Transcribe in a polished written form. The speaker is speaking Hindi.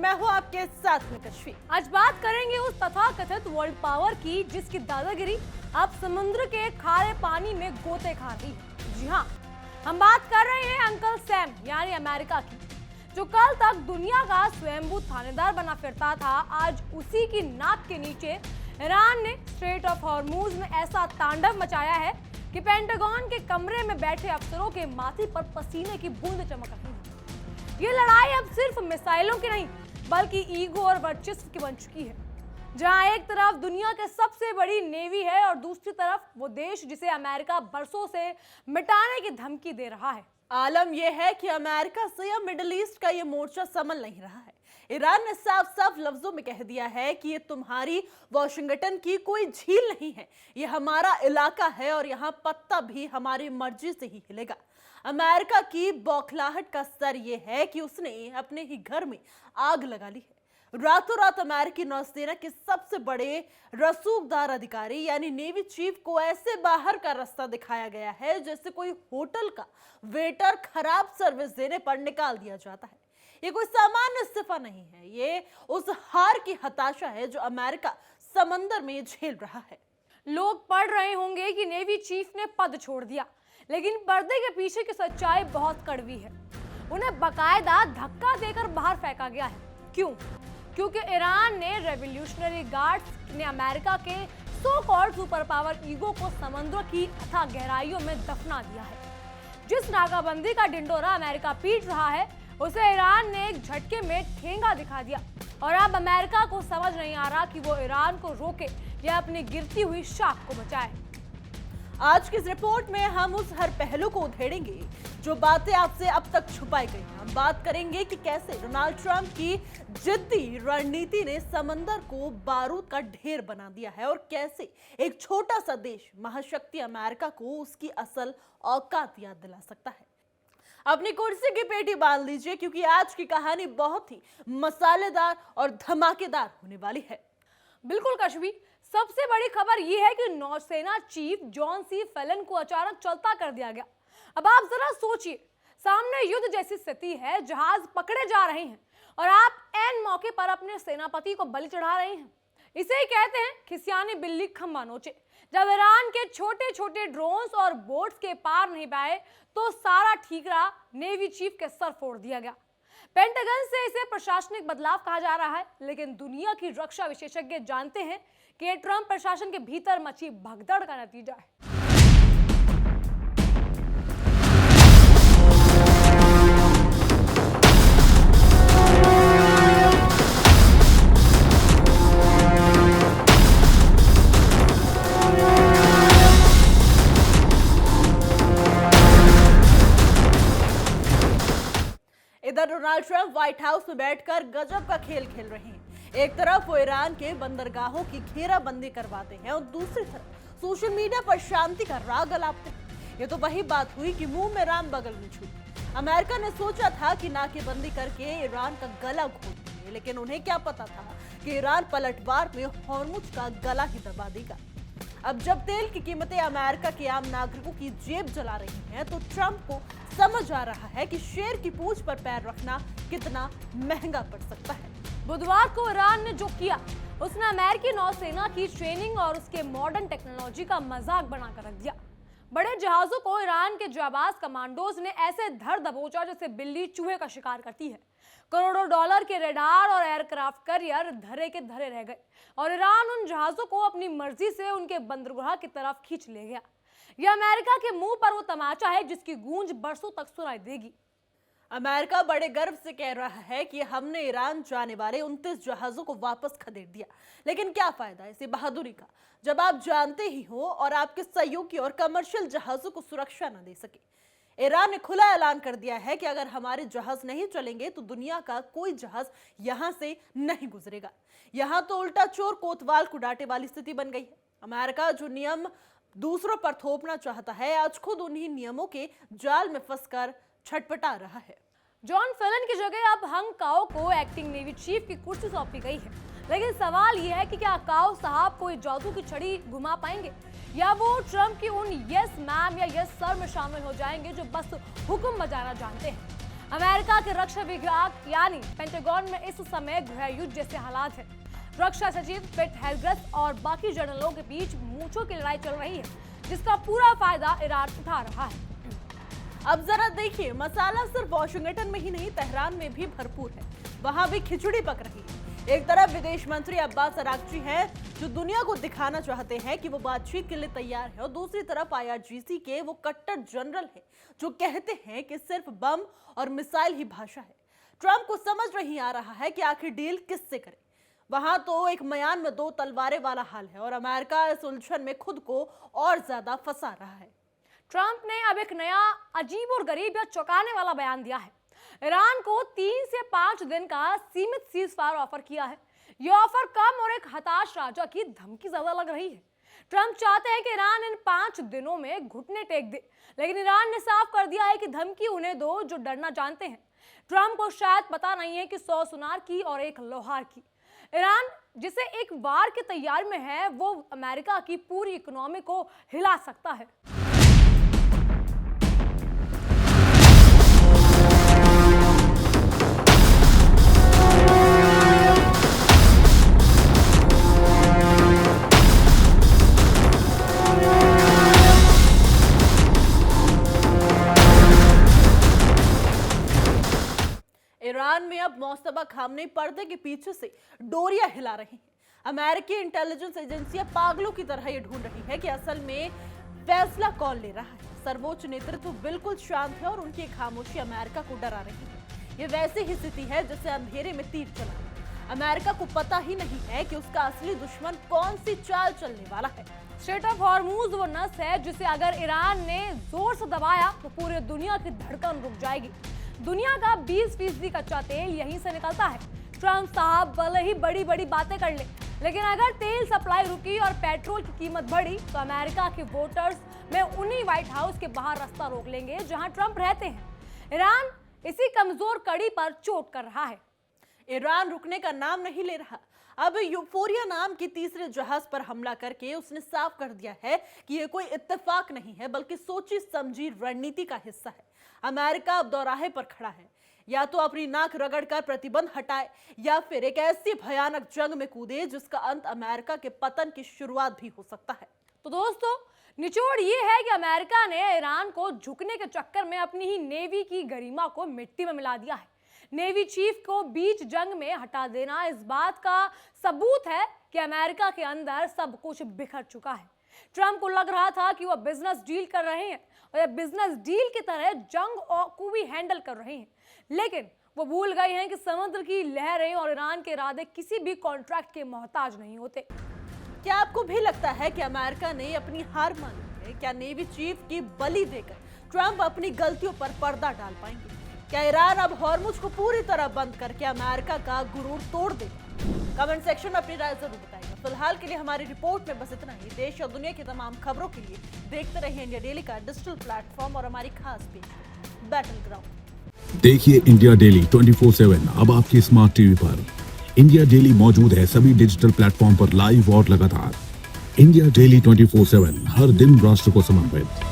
मैं हूँ आपके साथ में कश्मीर। आज बात करेंगे उस तथाकथित वर्ल्ड पावर की जिसकी दादागिरी अब समुद्र के खारे पानी में गोते खा रही है। जी हाँ, हम बात कर रहे हैं अंकल सैम यानी अमेरिका की, जो कल तक दुनिया का स्वयंभू थानेदार बना फिरता था। आज उसी की नाक के नीचे ईरान ने स्ट्रेट ऑफ हॉर्मूज में ऐसा तांडव मचाया है कि पेंटागन के कमरे में बैठे अफसरों के माथे पर पसीने की बूंद चमक रही है। ये लड़ाई अब सिर्फ मिसाइलों की नहीं बल्कि ईगो और वर्चस्व की बन चुकी है, जहां एक तरफ दुनिया के सबसे बड़ी नेवी है और दूसरी तरफ वो देश जिसे अमेरिका बरसों से मिटाने की धमकी दे रहा है। आलम यह है कि अमेरिका से या मिडिल ईस्ट का ये मोर्चा संभल नहीं रहा है। ईरान ने साफ साफ लफ्जों में कह दिया है कि ये तुम्हारी वॉशिंगटन की कोई झील नहीं है, ये हमारा इलाका है और यहाँ पत्ता भी हमारी मर्जी से ही हिलेगा। अमेरिका की बौखलाहट का स्तर यह है कि उसने अपने ही घर में आग लगा ली है। रातों रात अमेरिकी नौसेना के सबसे बड़े रसूखदार अधिकारी यानी नेवी चीफ को ऐसे बाहर का रास्ता दिखाया गया है जैसे कोई होटल का वेटर खराब सर्विस देने पर निकाल दिया जाता है। ये कोई सामान्य इस्तीफा नहीं है, ये उस हार की हताशा है जो अमेरिका समंदर में झेल रहा है। लोग पढ़ रहे होंगे कि नेवी चीफ ने पद छोड़ दिया, लेकिन पर्दे के पीछे की सच्चाई बहुत कड़वी है। उन्हें बकायदा धक्का देकर बाहर फेंका गया है। क्यों? क्योंकि ईरान ने रेवोल्यूशनरी गार्ड्स ने अमेरिका के so called super power ego को समुद्र की अथाह गहराइयों में दफना दिया है। जिस नाकाबंदी का ढिंडोरा अमेरिका पीट रहा है उसे ईरान ने एक झटके में ठेंगा दिखा दिया और अब अमेरिका को समझ नहीं आ रहा कि वो ईरान को रोके या अपनी गिरती हुई शाख को बचाए। आज की इस रिपोर्ट में हम उस हर पहलू को उधेड़ेंगे जो बातें आपसे अब तक छुपाई गई हैं। हम बात करेंगे कि कैसे डोनाल्ड ट्रंप की जिद्दी रणनीति ने समंदर को बारूद का ढेर बना दिया है और कैसे एक छोटा सा देश महाशक्ति अमेरिका को उसकी असल औकात याद दिला सकता है। अपनी कुर्सी की पेटी बांध लीजिए क्योंकि आज की कहानी बहुत ही मसालेदार और धमाकेदार होने वाली है। बिल्कुल कश्मीर, सबसे बड़ी खबर यह है कि नौसेना चीफ जॉन सी फेलन को अचानक चलता कर दिया गया। अब आप जरा सोचिए, सामने युद्ध जैसी स्थिति है, जहाज पकड़े जा रहे हैं और आप ऐन मौके पर अपने सेनापति को बलि चढ़ा रहे हैं। इसे ही कहते हैं खिसियानी बिल्ली खंबा नोचे। जब ईरान के छोटे छोटे ड्रोन्स और बोट्स के पार नहीं पाए तो सारा ठीकरा नेवी चीफ के सर फोड़ दिया गया। पेंटागन से इसे प्रशासनिक बदलाव कहा जा रहा है, लेकिन दुनिया की रक्षा विशेषज्ञ जानते हैं कि ये ट्रंप प्रशासन के भीतर मची भगदड़ का नतीजा है। इधर डोनाल्ड ट्रंप व्हाइट हाउस में बैठकर गजब का खेल खेल रहे हैं। एक तरफ वो ईरान के बंदरगाहों की घेराबंदी करवाते हैं और दूसरी तरफ सोशल मीडिया पर शांति का राग अलापते हैं। ये तो वही बात हुई कि मुंह में राम बगल में छुरी। अमेरिका ने सोचा था कि नाकेबंदी करके ईरान का गला घोट देंगे, लेकिन उन्हें क्या पता था कि ईरान पलटवार में हॉर्मुज का गला ही दबा देगा। अब जब तेल की कीमतें अमेरिका के आम नागरिकों की जेब जला रही हैं, तो ट्रंप को समझ आ रहा है कि शेर की पूंछ पर पैर रखना कितना महंगा पड़ सकता है। बुधवार को ईरान ने जो किया उसने अमेरिकी नौसेना की ट्रेनिंग और उसके मॉडर्न टेक्नोलॉजी का मजाक बनाकर रख दिया। बड़े जहाजों को ईरान के जाबाज कमांडोज ने ऐसे धर दबोचा जैसे बिल्ली चूहे का शिकार करती है। करोड़ों डॉलर के रेडार और एयरक्राफ्ट कैरियर धरे के धरे रह गए और ईरान उन जहाजों को अपनी मर्जी से उनके बंदरगाह की तरफ खींच ले गया। यह अमेरिका के मुंह पर वो तमाचा है जिसकी गूंज बरसों तक सुनाई देगी। अमेरिका बड़े गर्व से कह रहा है कि हमने ईरान जाने वाले 29 जहाजों को वापस खदेड़ दिया, लेकिन क्या फायदा इसी बहादुरी का जब आप जानते ही हो और आपके सहयोगी और कमर्शियल जहाजों को सुरक्षा न दे सके। ईरान ने खुला ऐलान कर दिया है कि अगर हमारे जहाज नहीं चलेंगे तो दुनिया का कोई जहाज यहां से नहीं गुजरेगा। यहां तो उल्टा चोर कोतवाल को डांटे वाली स्थिति बन गई है। अमेरिका जो नियम दूसरों पर थोपना चाहता है, आज खुद उन्हीं नियमों के जाल में फंसकर छटपटा रहा है। जॉन फेलन की जगह अब हंग काओ को एक्टिंग नेवी चीफ की कुर्सी सौंपी गई है, लेकिन सवाल यह है कि क्या काओ साहब कोई जादू की छड़ी घुमा पाएंगे या वो ट्रंप की उन यस मैम या यस सर में शामिल हो जाएंगे जो बस हुक्म बजाना जानते हैं। अमेरिका के रक्षा विभाग यानी पेंटागन में इस समय गृह युद्ध जैसे हालात है। रक्षा सचिव पेट हेगसेथ और बाकी जनरलों के बीच मूंछों की लड़ाई चल रही है, जिसका पूरा फायदा ईरान उठा रहा है। अब जरा देखिए, मसाला सिर्फ वॉशिंगटन में ही नहीं, तेहरान में भी भरपूर है। वहां भी खिचड़ी पक रही है। एक तरफ विदेश मंत्री अब्बास अरागची हैं, जो दुनिया को दिखाना चाहते हैं कि वो बातचीत के लिए तैयार है, और दूसरी तरफ IRGC के वो कट्टर जनरल हैं, जो कहते हैं कि सिर्फ बम और मिसाइल ही भाषा है। ट्रंप को समझ नहीं आ रहा है कि आखिर डील किससे करे। वहां तो एक म्यान में दो तलवारें वाला हाल है, और अमेरिका इस उलझन में खुद को और ज्यादा फंसा रहा है। ट्रंप ने अब एक नया अजीब और गरीब या चौंकाने वाला बयान दिया है। ईरान को 3 से 5 दिन का सीमित सीज़फायर ऑफर किया है। यह ऑफर कम और एक हताश राजा की धमकी ज्यादा लग रही है। ट्रंप चाहते हैं कि ईरान इन 5 दिनों में घुटने टेक दे, लेकिन ईरान ने साफ कर दिया है कि धमकी उन्हें दो जो डरना जानते हैं। ट्रंप को शायद पता नहीं है कि 100 सुनार की और 1 लोहार की। ईरान जिसे एक वार की तैयारी में है, वो अमेरिका की पूरी इकोनॉमी को हिला सकता है। ईरान में अब मौसबा खामने पर्दे के पीछे से डोरियां हिला रही हैं। अमेरिकी इंटेलिजेंस एजेंसियां पागलों की तरह ये ढूंढ रही है कि असल में फैसला कौन ले रहा है। सर्वोच्च नेतृत्व बिल्कुल शांत है और उनकी खामोशी अमेरिका को डरा रही है। ये वैसी ही स्थिति है जैसे अंधेरे में तीर चला। अमेरिका को पता ही नहीं है कि उसका असली दुश्मन कौन सी चाल चलने वाला है। स्ट्रेट ऑफ हॉर्मूज वो नस है जिसे अगर ईरान ने जोर से दबाया तो पूरी दुनिया की धड़कन रुक जाएगी। दुनिया का 20% कच्चा तेल यहीं से निकलता है। ट्रंप साहब भले ही बड़ी बड़ी बातें कर ले, लेकिन अगर तेल सप्लाई रुकी और पेट्रोल की कीमत बढ़ी तो अमेरिका के वोटर्स में उन्हीं व्हाइट हाउस के बाहर रास्ता रोक लेंगे जहां ट्रंप रहते हैं। ईरान इसी कमजोर कड़ी पर चोट कर रहा है। ईरान रुकने का नाम नहीं ले रहा। अब यूफोरिया नाम की तीसरे जहाज पर हमला करके उसने साफ कर दिया है कि यह कोई इत्तेफाक नहीं है, बल्कि सोची समझी रणनीति का हिस्सा है। अमेरिका अब दोराहे पर खड़ा है, या तो अपनी नाक रगड़कर प्रतिबंध हटाए या फिर एक ऐसी भयानक जंग में कूदे जिसका अंत अमेरिका के पतन की शुरुआत भी हो सकता है। तो दोस्तों, निचोड़ ये है कि अमेरिका ने ईरान को झुकने के चक्कर में अपनी ही नेवी की गरिमा को मिट्टी में मिला दिया है। नेवी चीफ को बीच जंग में हटा देना इस बात का सबूत है कि अमेरिका के अंदर सब कुछ बिखर चुका है। ट्रंप को लग रहा था कि वह बिजनेस डील कर रहे हैं और बिजनेस डील की तरह जंग को भी हैंडल कर रहे हैं, लेकिन वो भूल गए हैं कि समुद्र की लहरें और ईरान के इरादे किसी भी कॉन्ट्रैक्ट के मोहताज नहीं होते। क्या आपको भी लगता है कि अमेरिका ने अपनी हार मानी है? क्या नेवी चीफ की बलि देकर ट्रंप अपनी गलतियों पर पर्दा डाल पाएंगे? क्या ईरान अब हॉर्मुज को पूरी तरह बंद करके अमेरिका का गुरूर तोड़ देगा? कमेंट सेक्शन में अपनी राय जरूर बताइए। फिलहाल के लिए हमारी रिपोर्ट में बस इतना ही। देश और दुनिया की तमाम खबरों के लिए देखते रहिए इंडिया डेली का डिजिटल प्लेटफॉर्म और हमारी खास पेज बैटल ग्राउंड। देखिए इंडिया डेली 24/7 अब आपकी स्मार्ट टीवी पर। इंडिया डेली मौजूद है सभी डिजिटल प्लेटफॉर्म पर लाइव और लगातार। इंडिया डेली 24/7 हर दिन राष्ट्र को समर्पित।